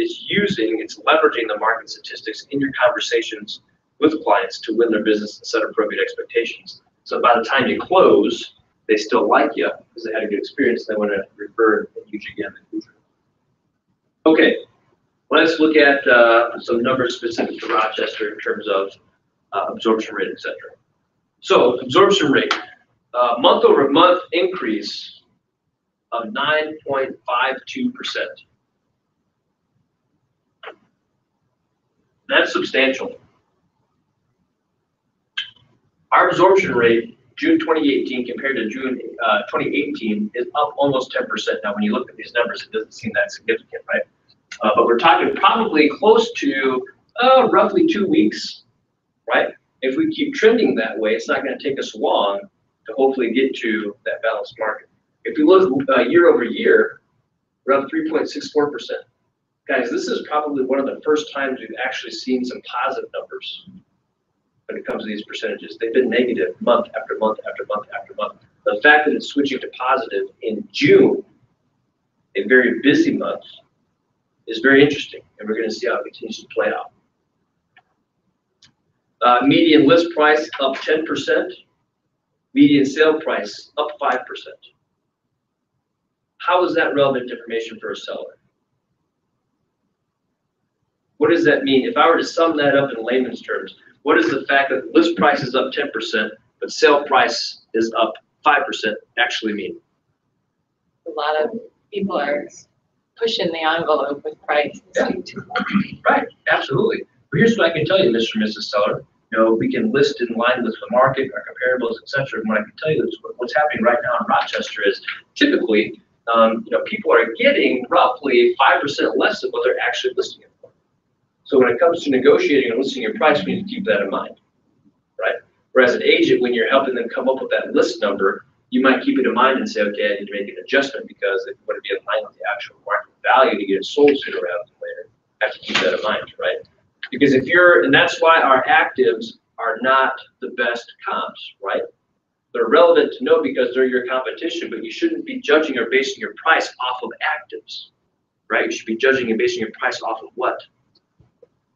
leveraging the market statistics in your conversations with clients to win their business and set appropriate expectations. So by the time you close, they still like you because they had a good experience. They want to refer and use you again in the future. Okay. Let's look at some numbers specific to Rochester in terms of absorption rate, etc. So absorption rate, month over month increase of 9.52%. That's substantial. Our absorption rate, June 2018 compared to June 2018, is up almost 10%. Now, when you look at these numbers, it doesn't seem that significant, right? But we're talking probably close to roughly 2 weeks, right? If we keep trending that way, it's not going to take us long to hopefully get to that balanced market. If you look year over year, we're up 3.64%. Guys, this is probably one of the first times we've actually seen some positive numbers when it comes to these percentages. They've been negative month after month after month after month. The fact that it's switching to positive in June, a very busy month, is very interesting, and we're going to see how it continues to play out. Median list price up 10%, median sale price up 5%. How is that relevant information for a seller? What does that mean? If I were to sum that up in layman's terms, what does the fact that list price is up 10%, but sale price is up 5% actually mean? A lot of people are pushing the envelope with price. Yeah. Right, absolutely. But here's what I can tell you, Mr. and Mrs. Seller. We can list in line with the market, our comparables, et cetera. And what I can tell you is what's happening right now in Rochester is typically, people are getting roughly 5% less than what they're actually listing it for. So when it comes to negotiating and listing your price, we need to keep that in mind, right? Whereas an agent, when you're helping them come up with that list number, you might keep it in mind and say, okay, I need to make an adjustment because it would be in line with the actual market value to get it sold sooner rather than later. I have to keep that in mind, right? Because and that's why our actives are not the best comps, right? They're relevant to know because they're your competition, but you shouldn't be judging or basing your price off of actives, right? You should be judging and basing your price off of what?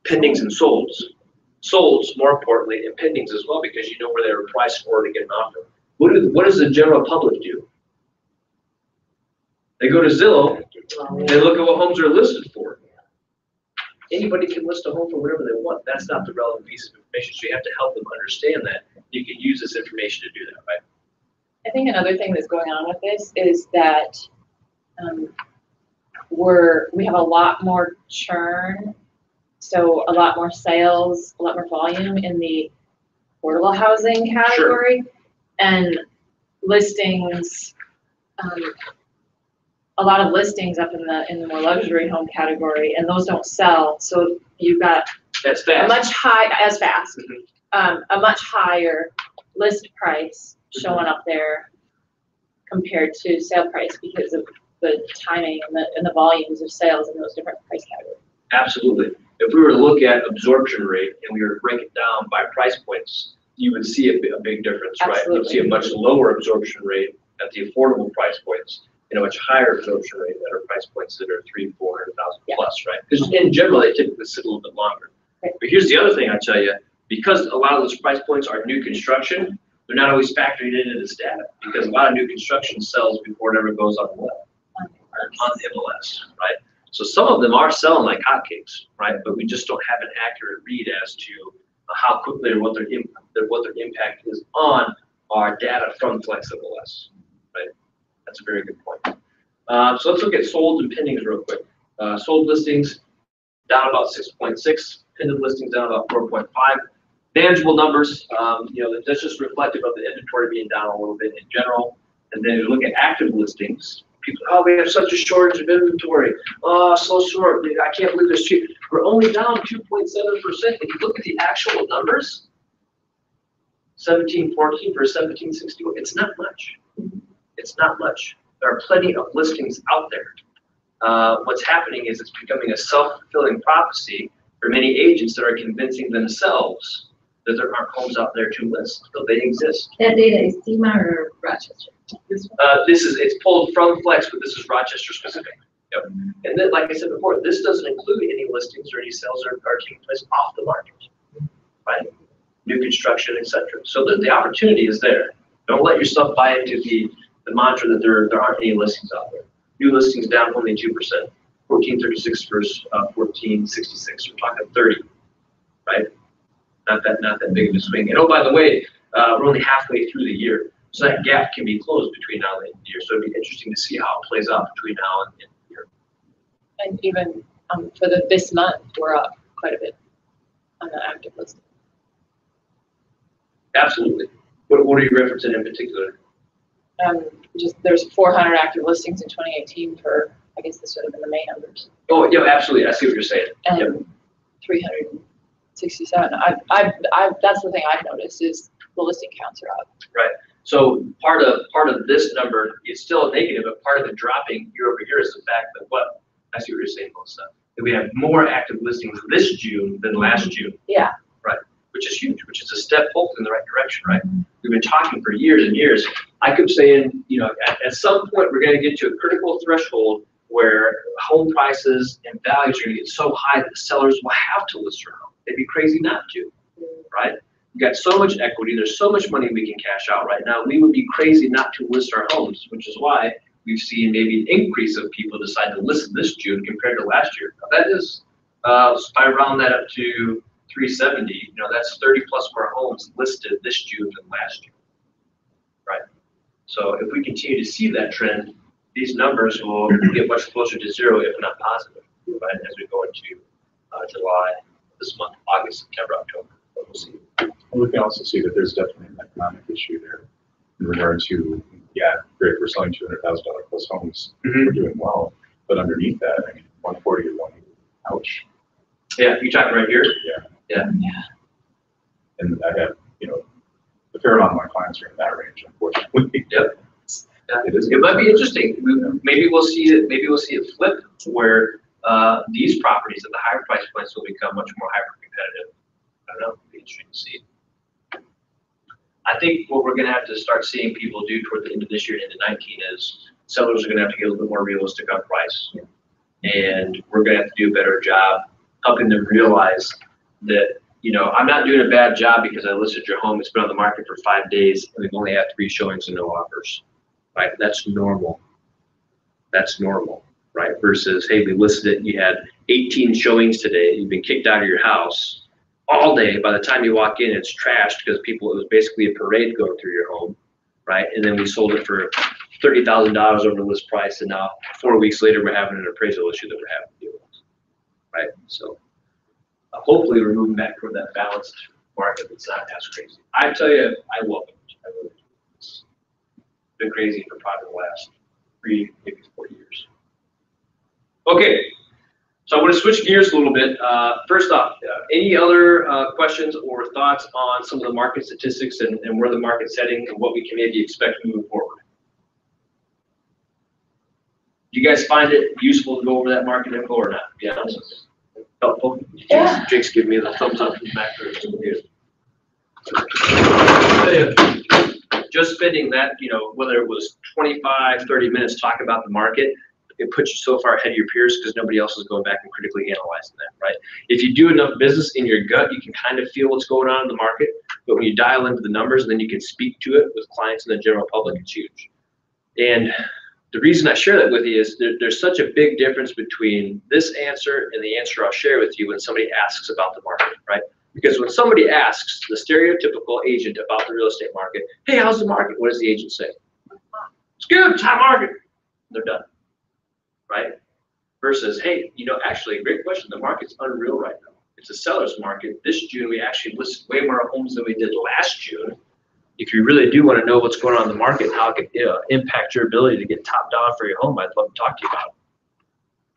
Pendings and solds. Solds, more importantly, and pendings as well, because you know where they were priced for to get an offer. What does the general public do? They go to Zillow, they look at what homes are listed for. Anybody can list a home for whatever they want. That's not the relevant piece of information, so you have to help them understand that. You can use this information to do that, right? I think another thing that's going on with this is that we have a lot more churn, so a lot more sales, a lot more volume in the affordable housing category. Sure. And listings, a lot of listings up in the more luxury home category, and those don't sell. So you've got a much higher list price showing up there compared to sale price because of the timing and the volumes of sales in those different price categories. Absolutely. If we were to look at absorption rate and we were to break it down by price points, you would see a big difference, right? You'd see a much lower absorption rate at the affordable price points and a much higher absorption rate at our price points that are 300,000, 400,000 plus, right? Because in general, they typically sit a little bit longer. Right. But here's the other thing I tell you, because a lot of those price points are new construction, they're not always factored into this data because a lot of new construction sells before it ever goes on the web, on MLS, right? So some of them are selling like hotcakes, right? But we just don't have an accurate read as to how quickly or what their impact is on our data from FlexMLS, right? That's a very good point. So let's look at sold and pendings real quick. Sold listings down about 6.6, pending listings down about 4.5. Manageable numbers, that's just reflective of the inventory being down a little bit in general. And then you look at active listings. People, oh, we have such a shortage of inventory. Oh, so short. I can't believe this cheap. We're only down 2.7%. If you look at the actual numbers, 1714 versus 1761, it's not much. It's not much. There are plenty of listings out there. What's happening is it's becoming a self-fulfilling prophecy for many agents that are convincing themselves that there aren't homes out there to list, though they exist. That data is SEMA or Rochester? It's pulled from Flex, but this is Rochester specific. Yep. And then, like I said before, this doesn't include any listings or any sales are taking place off the market, right? New construction, etc. So the opportunity is there. Don't let yourself buy into the mantra that there aren't any listings out there. New listings down only 2%, 1436 versus 1466. We're talking 30, right? Not that big of a swing. And oh, by the way, we're only halfway through the year, so that gap can be closed between now and the end of the year. So it'd be interesting to see how it plays out between now and the end of the year. And even for this month, we're up quite a bit on the active listing. Absolutely. What are you referencing in particular? There's 400 active listings in 2018 for, I guess this would have been the May numbers. Oh, yeah, absolutely. I see what you're saying. And yep. 367. That's the thing I've noticed is the listing counts are up. Right. So part of this number is still a negative, but part of it dropping year over year is the fact that I see what you're saying, Melissa. That we have more active listings this June than last June. Yeah. Right, which is huge, which is a step hopefully in the right direction, right? We've been talking for years and years. I kept saying, you know, at some point, we're gonna get to a critical threshold where home prices and values are gonna get so high that sellers will have to list their home. They'd be crazy not to, right? We've got so much equity, there's so much money we can cash out right now. We would be crazy not to list our homes, which is why we've seen maybe an increase of people decide to list this June compared to last year. Now that is, if I round that up to 370, you know, that's 30 plus more homes listed this June than last year, right? So if we continue to see that trend, these numbers will get much closer to zero, if not positive, right, as we go into July, this month, August, September, October. We'll see. We can also see that there's definitely an economic issue there in regard to, yeah, great, we're selling $200,000 plus homes, we're doing well, but underneath that, I mean, 140 to 180, ouch. Yeah, you talking right here? Yeah. And I have, you know, a fair amount of my clients are in that range, unfortunately. Yep. It is. It might be interesting. Maybe we'll see it. Maybe we'll see it flip where these properties at the higher price points will become much more hyper competitive. I don't know. It'll be interesting to see. I think what we're going to have to start seeing people do toward the end of this year and into 19 is sellers are going to have to get a little bit more realistic on price, and we're going to have to do a better job helping them realize that, you know, I'm not doing a bad job because I listed your home. It's been on the market for 5 days and we've only had 3 showings and no offers. Right? That's normal. That's normal, right? Versus, hey, we listed it, you had 18 showings today, you've been kicked out of your house all day. By the time you walk in, it's trashed because it was basically a parade going through your home, right? And then we sold it for $30,000 over list price, and now 4 weeks later, we're having an appraisal issue that we're having to deal with, right? So hopefully we're moving back toward that balanced market that's not as crazy. I tell you, I welcome it. I really do. It's been crazy for probably the last 3, maybe 4 years. Okay, so I want to switch gears a little bit. First off, any other questions or thoughts on some of the market statistics and where the market's heading and what we can maybe expect moving forward? Do you guys find it useful to go over that market info or not? Yeah, helpful. Yeah. Jake's giving me the thumbs up from the back there. Just spending that, you know, whether it was 25, 30 minutes talking about the market, it puts you so far ahead of your peers because nobody else is going back and critically analyzing that, right? If you do enough business in your gut, you can kind of feel what's going on in the market, but when you dial into the numbers and then you can speak to it with clients and the general public, it's huge. And the reason I share that with you is there's such a big difference between this answer and the answer I'll share with you when somebody asks about the market, right? Because when somebody asks the stereotypical agent about the real estate market, hey, how's the market? What does the agent say? It's good, it's hot market. They're done, right? Versus, hey, you know, actually, great question. The market's unreal right now. It's a seller's market. This June, we actually listed way more homes than we did last June. If you really do want to know what's going on in the market and how it could impact your ability to get top dollar for your home, I'd love to talk to you about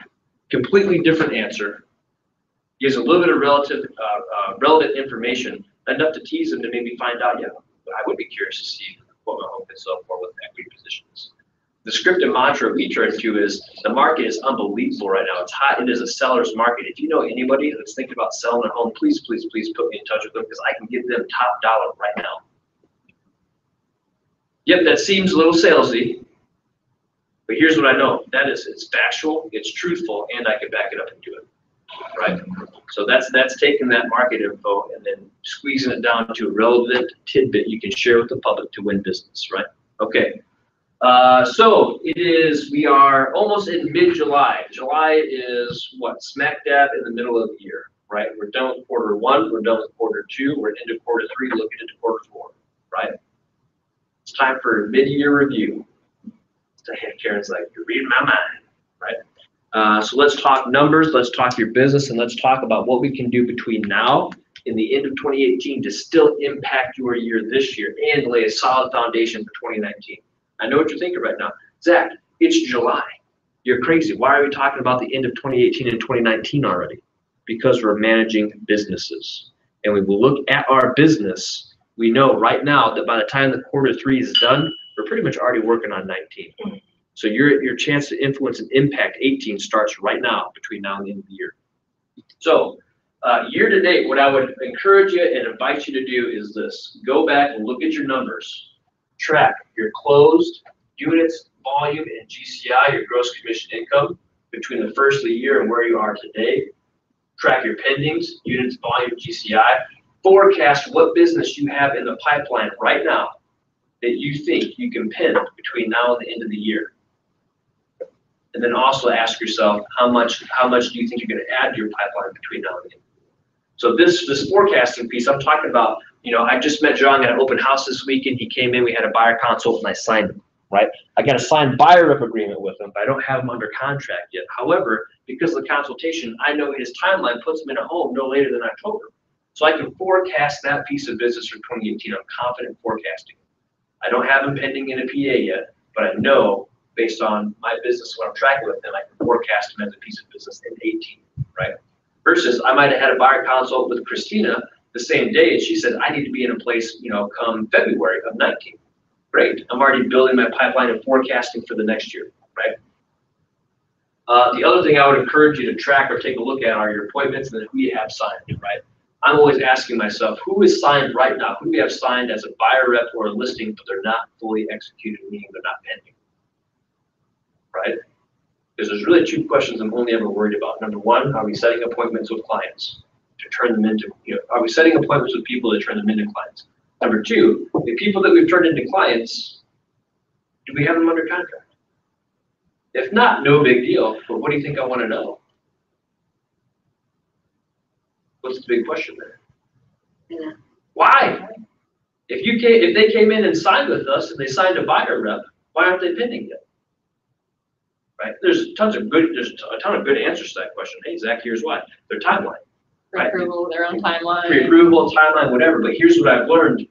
it. Completely different answer. Gives a little bit of relevant information, enough to tease them to maybe find out, yeah, I would be curious to see what my home could sell for with equity positions. The script and mantra we turn to is the market is unbelievable right now. It's hot. It is a seller's market. If you know anybody that's thinking about selling their home, please, please, please put me in touch with them because I can give them top dollar right now. Yep, that seems a little salesy, but here's what I know. That is, it's factual, it's truthful, and I can back it up and do it, right? So that's taking that market info and then squeezing it down to a relevant tidbit you can share with the public to win business, right? Okay, so we are almost in mid-July. July is what, smack dab in the middle of the year, right? We're done with Q1, we're done with Q2, we're into Q3, looking into Q4, right? It's time for mid-year review. Karen's like, you're reading my mind, right? So let's talk numbers, let's talk your business, and let's talk about what we can do between now and the end of 2018 to still impact your year this year and lay a solid foundation for 2019. I know what you're thinking right now. Zach, it's July. You're crazy. Why are we talking about the end of 2018 and 2019 already? Because we're managing businesses. And when we look at our business, we know right now that by the time the Q3 is done, we're pretty much already working on 19. So your chance to influence and impact 18 starts right now, between now and the end of the year. So year to date, what I would encourage you and invite you to do is this. Go back and look at your numbers. Track your closed units, volume, and GCI, your gross commission income, between the first of the year and where you are today. Track your pendings, units, volume, GCI. Forecast what business you have in the pipeline right now that you think you can pin between now and the end of the year. And then also ask yourself, how much do you think you're going to add to your pipeline between now and then? So this forecasting piece, I'm talking about, I just met John at an open house this weekend. He came in, we had a buyer consult, and I signed him, right? I got a signed buyer rep agreement with him, but I don't have him under contract yet. However, because of the consultation, I know his timeline puts him in a home no later than October. So I can forecast that piece of business for 2018. I'm confident forecasting. I don't have him pending in a PA yet, but I know based on my business, when I'm tracking with them, I can forecast him as a piece of business in 18, right? Versus I might have had a buyer consult with Christina the same day, and she said, I need to be in a place, come February of 19. Great, I'm already building my pipeline and forecasting for the next year, right? The other thing I would encourage you to track or take a look at are your appointments and who you have signed, right? I'm always asking myself, who is signed right now? Who do we have signed as a buyer rep or a listing, but they're not fully executed, meaning they're not pending, right? Because there's really two questions I'm only ever worried about. Number one, are we setting appointments with clients to turn them into, are we setting appointments with people to turn them into clients? Number two, the people that we've turned into clients, do we have them under contract? If not, no big deal, but what do you think I want to know? What's the big question there? Yeah. Why? If they came in and signed with us and they signed a buyer rep, why aren't they pending yet? Right? There's a ton of good answers to that question. Hey, Zach, here's why. Their timeline. Right? Pre-approval, their own timeline. Pre-approval, timeline, whatever. But here's what I've learned.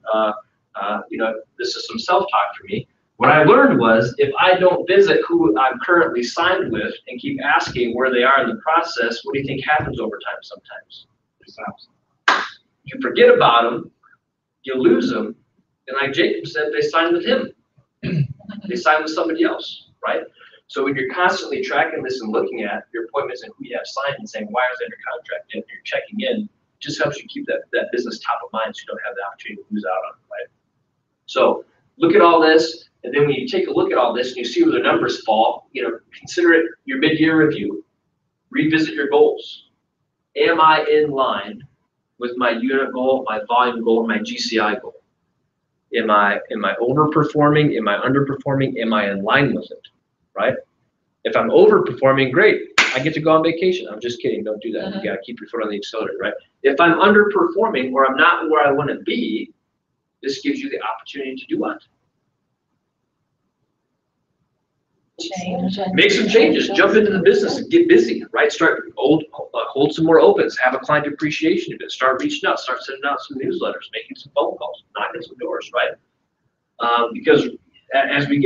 This is some self-talk for me. What I learned was if I don't visit who I'm currently signed with and keep asking where they are in the process, what do you think happens over time sometimes? You forget about them, you lose them, and like Jacob said, they signed with him. They signed with somebody else, right? So when you're constantly tracking this and looking at your appointments and who you have signed and saying, why is it under contract, and you're checking in, it just helps you keep that business top of mind so you don't have the opportunity to lose out on it, right? So look at all this, and then when you take a look at all this and you see where the numbers fall, consider it your mid-year review. Revisit your goals. Am I in line with my unit goal, my volume goal, and my GCI goal? Am I overperforming? Am I underperforming? Am I in line with it? Right? If I'm overperforming, great. I get to go on vacation. I'm just kidding. Don't do that. You gotta keep your foot on the accelerator, right? If I'm underperforming or I'm not where I want to be, this gives you the opportunity to do what? Change. Make some changes. Jump into the business and get busy, right? Hold some more opens. Have a client appreciation event. Start reaching out. Start sending out some newsletters. Making some phone calls. Knocking some doors, right? Because as we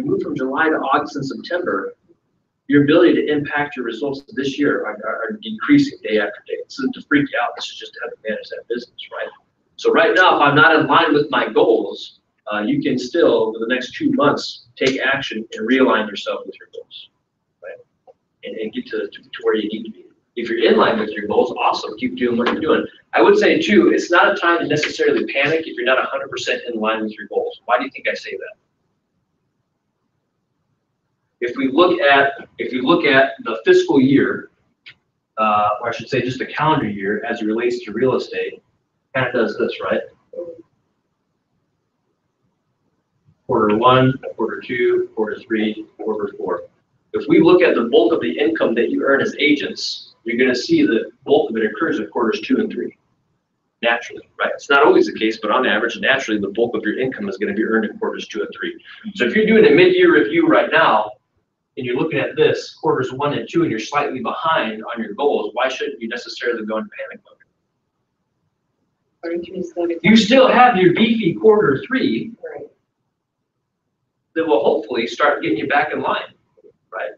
move from July to August and September, your ability to impact your results this year are decreasing day after day. This isn't to freak you out. This is just to help you manage that business, right? So right now, if I'm not in line with my goals, you can still, over the next 2 months, take action and realign yourself with your goals, right? And get to where you need to be. If you're in line with your goals, awesome. Keep doing what you're doing. I would say, too, it's not a time to necessarily panic if you're not 100% in line with your goals. Why do you think I say that? If you look at the fiscal year, or I should say just the calendar year as it relates to real estate, kind of does this, right? Quarter 1, quarter 2, quarter 3, quarter 4. If we look at the bulk of the income that you earn as agents, you're going to see the bulk of it occurs in quarters 2 and 3. Naturally, right? It's not always the case, but on average, naturally, the bulk of your income is going to be earned in quarters 2 and 3. So if you're doing a mid-year review right now, and you're looking at this, quarters 1 and 2, and you're slightly behind on your goals, why shouldn't you necessarily go into panic mode? You still have your beefy quarter 3 that will hopefully start getting you back in line, right?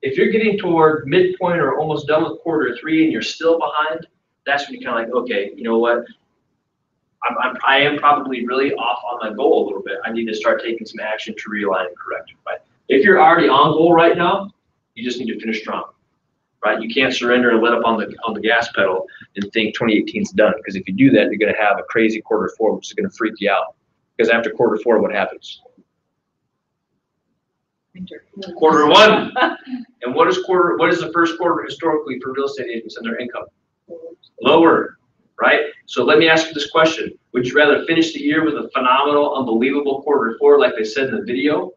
If you're getting toward midpoint or almost done with quarter 3 and you're still behind, that's when you're kind of like, okay, you know what? I am probably really off on my goal a little bit. I need to start taking some action to realign and correct it, right? If you're already on goal right now, you just need to finish strong, right? You can't surrender and let up on the gas pedal and think 2018 is done, because if you do that, you're going to have a crazy quarter four, which is going to freak you out. Because after quarter four, what happens? Quarter one. And what is the first quarter historically for real estate agents and their income? Lower, right? So let me ask you this question. Would you rather finish the year with a phenomenal, unbelievable quarter four, like they said in the video?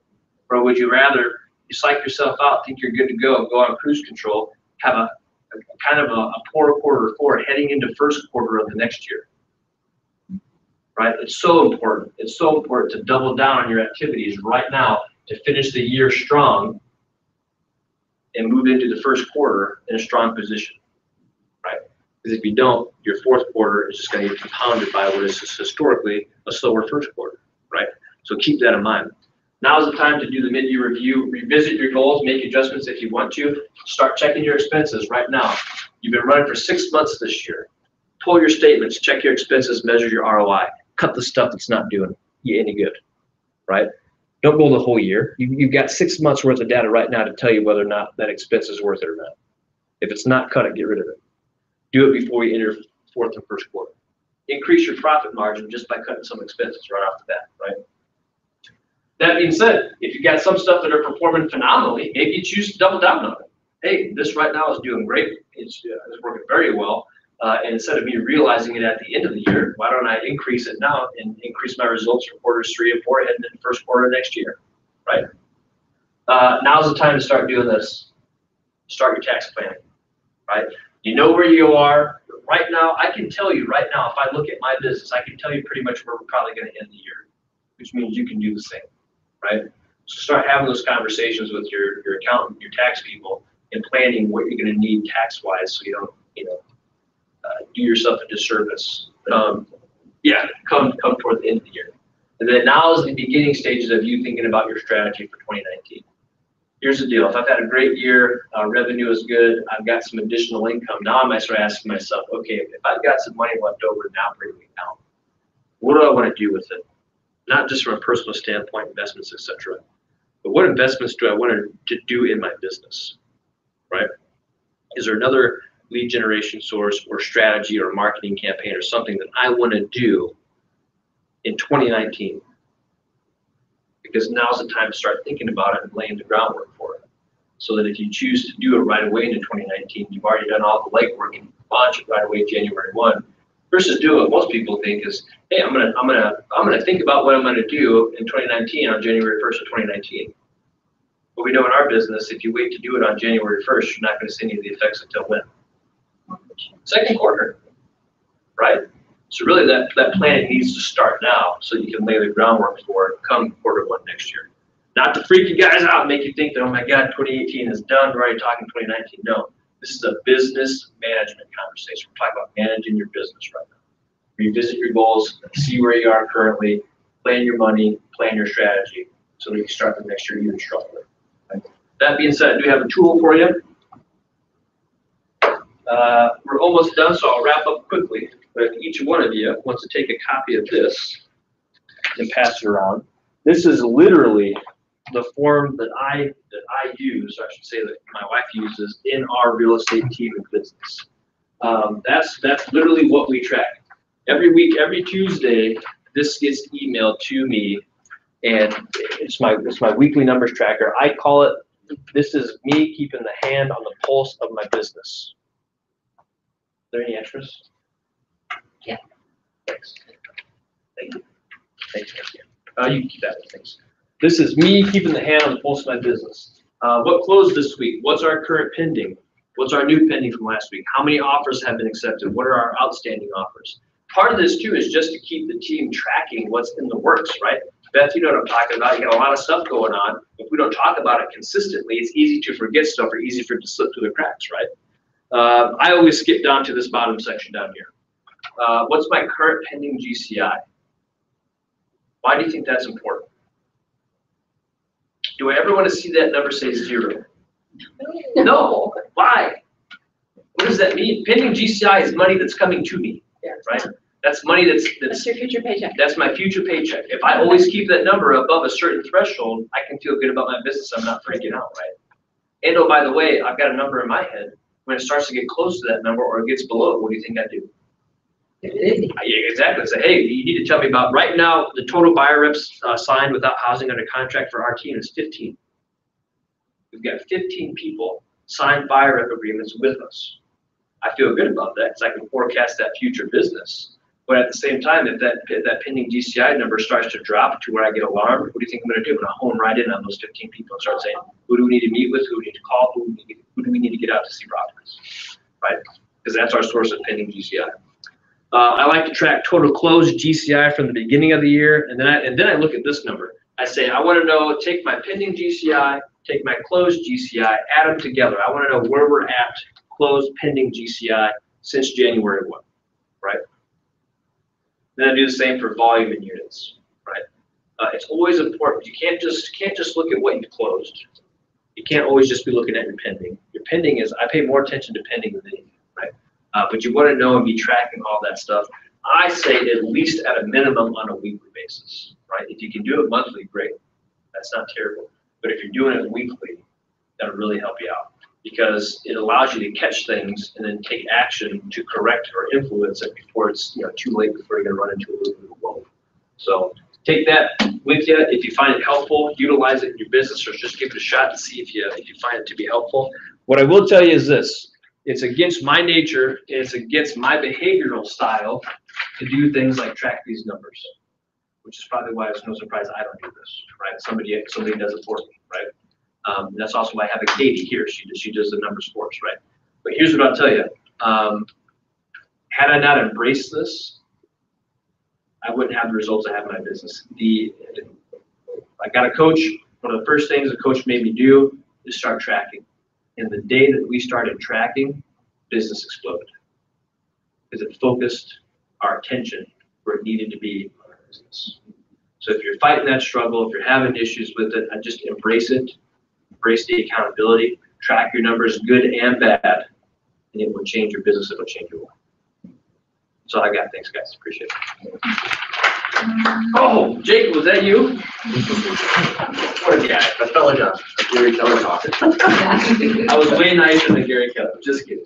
Or would you rather you psych yourself out, think you're good to go on cruise control, have a kind of a poor quarter four heading into first quarter of the next year? Right? It's so important. It's so important to double down on your activities right now to finish the year strong and move into the first quarter in a strong position, right? Because if you don't, your fourth quarter is just going to get compounded by what is historically a slower first quarter, right? So keep that in mind. Now is the time to do the mid-year review, revisit your goals, make adjustments if you want to. Start checking your expenses right now. You've been running for 6 months this year. Pull your statements, check your expenses, measure your ROI. Cut the stuff that's not doing you any good, right? Don't go the whole year. You've got 6 months worth of data right now to tell you whether or not that expense is worth it or not. If it's not, cut it, get rid of it. Do it before you enter fourth and first quarter. Increase your profit margin just by cutting some expenses right off the bat, right? That being said, if you got some stuff that are performing phenomenally, maybe you choose to double down on it. Hey, this right now is doing great. It's working very well. And instead of me realizing it at the end of the year, why don't I increase it now and increase my results for quarters 3 and 4 heading into the first quarter next year, right? Now's the time to start doing this. Start your tax planning, right? You know where you are. Right now, I can tell you right now, if I look at my business, I can tell you pretty much where we're probably going to end the year, which means you can do the same, right? So start having those conversations with your accountant, your tax people, and planning what you're going to need tax-wise so you don't, do yourself a disservice. Come toward the end of the year. And then now is the beginning stages of you thinking about your strategy for 2019. Here's the deal. If I've had a great year, revenue is good, I've got some additional income, now I might start asking myself, okay, if I've got some money left over in the operating account, what do I want to do with it? Not just from a personal standpoint, investments, etc., but what investments do I want to do in my business, right? Is there another lead generation source or strategy or marketing campaign or something that I want to do in 2019? Because now's the time to start thinking about it and laying the groundwork for it. So that if you choose to do it right away into 2019, you've already done all the legwork and launch it right away January 1, versus doing what most people think is, hey, I'm gonna think about what I'm gonna do in 2019 on January 1st of 2019. But we know in our business, if you wait to do it on January 1st, you're not gonna see any of the effects until when? Second quarter, right? So really that planning needs to start now so you can lay the groundwork for it come quarter 1 next year. Not to freak you guys out and make you think that, oh my God, 2018 is done, we're already talking 2019. No, this is a business management conversation. We're talking about managing your business right now. Revisit your goals, see where you are currently, plan your money, plan your strategy so that you can start the next year even stronger. Right? That being said, I do have a tool for you. We're almost done, so I'll wrap up quickly. But if each one of you wants to take a copy of this and pass it around, this is literally the form that I use, I should say that my wife uses in our real estate team and business. That's literally what we track. Every week, every Tuesday, this gets emailed to me, and it's my weekly numbers tracker. I call it, this is me keeping the hand on the pulse of my business. Are there any extras? Yeah. Thanks. Thank you. Thanks. You can keep that. Thanks. This is me keeping the hand on the pulse of my business. What closed this week? What's our current pending? What's our new pending from last week? How many offers have been accepted? What are our outstanding offers? Part of this too is just to keep the team tracking what's in the works, right? Beth, you know what I'm talking about. You got a lot of stuff going on. If we don't talk about it consistently, it's easy to forget stuff or easy for it to slip through the cracks, right? I always skip down to this bottom section down here. What's my current pending GCI? Why do you think that's important? Do I ever want to see that number say 0? No. Why? What does that mean? Pending GCI is money that's coming to me, right? That's money That's your future paycheck. that's my future paycheck. If I always keep that number above a certain threshold, I can feel good about my business. I'm not freaking out, right? And oh, by the way, I've got a number in my head. When it starts to get close to that number or it gets below it, what do you think I do? Yeah, exactly. Say, hey, you need to tell me about, right now, the total buyer reps signed without housing under contract for our team is 15. We've got 15 people signed buyer rep agreements with us. I feel good about that because I can forecast that future business. But at the same time, if that pending GCI number starts to drop to where I get alarmed, what do you think I'm going to do? I'm going to hone right in on those 15 people and start saying, who do we need to meet with? Who do we need to call? Who do we need to get out to see properties? Right? Because that's our source of pending GCI. I like to track total closed GCI from the beginning of the year, and then I look at this number. I say, I want to know, take my pending GCI, take my closed GCI, add them together. I want to know where we're at closed pending GCI since January 1, right? Then I do the same for volume in units, right? It's always important. You can't just look at what you've closed. You can't always just be looking at your pending. Your pending is, I pay more attention to pending than anything, right? But you want to know and be tracking all that stuff. I say at least at a minimum on a weekly basis, right? If you can do it monthly, great. That's not terrible. But if you're doing it weekly, that'll really help you out because it allows you to catch things and then take action to correct or influence it before it's too late, before you're going to run into a little bit of a wall. So take that with you. If you find it helpful, utilize it in your business, or just give it a shot to see if you find it to be helpful. What I will tell you is this. It's against my nature, it's against my behavioral style to do things like track these numbers, which is probably why it's no surprise I don't do this, right? Somebody does it for me, right? That's also why I have a Katie here. She does the numbers for us, right? But here's what I'll tell you. Had I not embraced this, I wouldn't have the results I have in my business. I got a coach. One of the first things a coach made me do is start tracking. And the day that we started tracking, business exploded because it focused our attention where it needed to be on our business. So if you're fighting that struggle, if you're having issues with it, I just embrace it, embrace the accountability, track your numbers, good and bad, and it will change your business, it will change your life. That's all I got. Thanks, guys. Appreciate it. Oh, Jake, was that you? What a guy. That's Bella Johnson. Gary Keller talking. I was way nicer than Gary Keller. Just kidding.